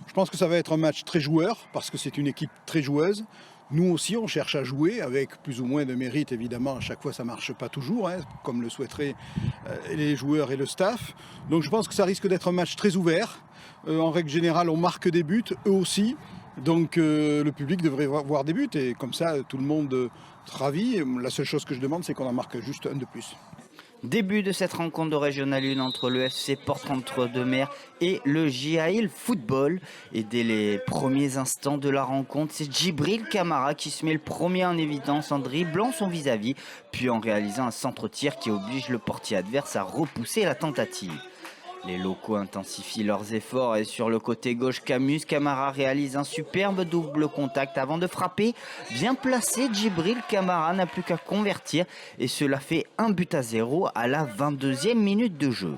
Je pense que ça va être un match très joueur, parce que c'est une équipe très joueuse. Nous aussi, on cherche à jouer avec plus ou moins de mérite, évidemment. À chaque fois, ça ne marche pas toujours, hein, comme le souhaiteraient les joueurs et le staff. Donc je pense que ça risque d'être un match très ouvert. En règle générale, on marque des buts, eux aussi. Donc le public devrait voir des buts et comme ça, tout le monde sera ravi. La seule chose que je demande, c'est qu'on en marque juste un de plus. Début de cette rencontre de Régional 1 entre le FC Porte-Entre-Deux-Mers et le JAIL Football. Et dès les premiers instants de la rencontre, c'est Djibril Camara qui se met le premier en évidence en dribblant son vis-à-vis, puis en réalisant un centre-tir qui oblige le portier adverse à repousser la tentative. Les locaux intensifient leurs efforts et sur le côté gauche, Camus Camara réalise un superbe double contact avant de frapper. Bien placé, Djibril Camara n'a plus qu'à convertir et cela fait 1-0 à la 22e minute de jeu.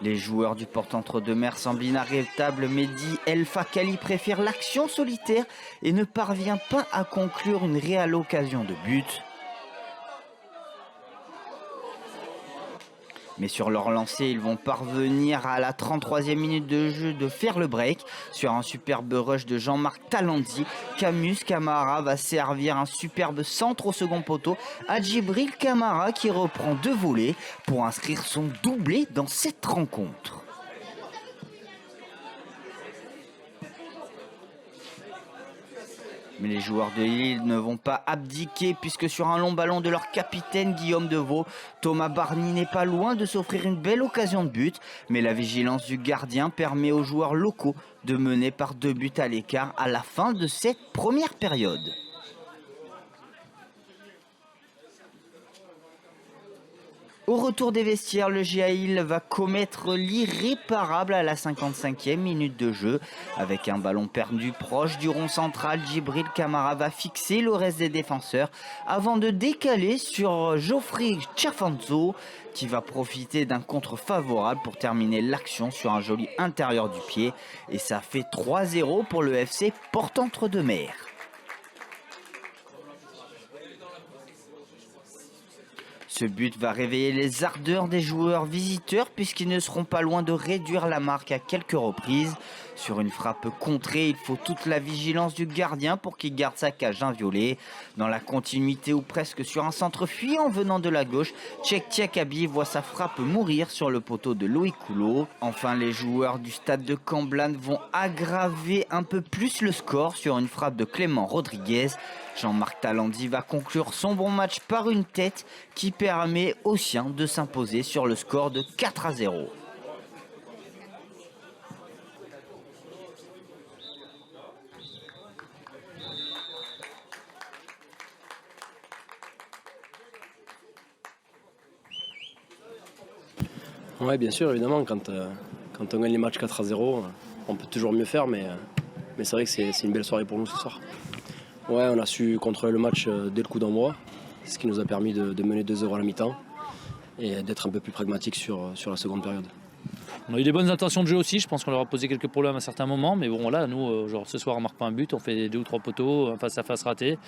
Les joueurs du Porte-Entre-Deux-Mers semblent inarrêtables. Mehdi El Fakali préfère l'action solitaire et ne parvient pas à conclure une réelle occasion de but. Mais sur leur lancée, ils vont parvenir à la 33e minute de jeu de faire le break. Sur un superbe rush de Jean-Marc Talanzi, Camus Camara va servir un superbe centre au second poteau à Djibril Camara qui reprend 2 volées pour inscrire son doublé dans cette rencontre. Mais les joueurs de Lille ne vont pas abdiquer puisque sur un long ballon de leur capitaine Guillaume Deveau, Thomas Barny n'est pas loin de s'offrir une belle occasion de but. Mais la vigilance du gardien permet aux joueurs locaux de mener par 2 buts à l'écart à la fin de cette première période. Au retour des vestiaires, le JAIL va commettre l'irréparable à la 55e minute de jeu. Avec un ballon perdu proche du rond central, Djibril Camara va fixer le reste des défenseurs avant de décaler sur Geoffrey Chafanzo qui va profiter d'un contre favorable pour terminer l'action sur un joli intérieur du pied. Et ça fait 3-0 pour le FC Porte-Entre-Deux-Mers. Ce but va réveiller les ardeurs des joueurs visiteurs puisqu'ils ne seront pas loin de réduire la marque à quelques reprises. Sur une frappe contrée, il faut toute la vigilance du gardien pour qu'il garde sa cage inviolée. Dans la continuité ou presque sur un centre fuyant venant de la gauche, Tchèque Tiakabi voit sa frappe mourir sur le poteau de Loïc Coulot. Enfin, les joueurs du stade de Camblan vont aggraver un peu plus le score sur une frappe de Clément Rodriguez. Jean-Marc Talanzi va conclure son bon match par une tête qui permet aux siens de s'imposer sur le score de 4-0. Oui, bien sûr, évidemment, quand on gagne les matchs 4-0, on peut toujours mieux faire, mais c'est vrai que c'est une belle soirée pour nous ce soir. Ouais, on a su contrôler le match dès le coup d'envoi, ce qui nous a permis de mener 2-0 à la mi-temps et d'être un peu plus pragmatique sur la seconde période. On a eu des bonnes intentions de jeu aussi, je pense qu'on leur a posé quelques problèmes à certains moments, mais bon là, nous, genre, ce soir on marque pas un but, on fait 2 ou 3 poteaux, un face-à-face raté.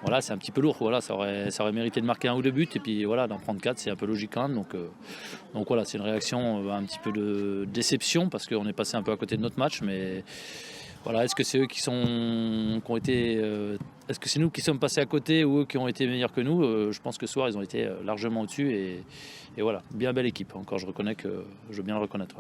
Voilà, c'est un petit peu lourd, voilà, ça aurait mérité de marquer 1 ou 2 buts, et puis voilà, d'en prendre 4, c'est un peu logique quand même. Donc voilà, c'est une réaction un petit peu de déception, parce qu'on est passé un peu à côté de notre match, mais voilà, est-ce que c'est eux qui ont été... est-ce que c'est nous qui sommes passés à côté ou eux qui ont été meilleurs que nous? Je pense que ce soir, ils ont été largement au-dessus, et voilà, bien belle équipe, encore je veux bien le reconnaître. Ouais.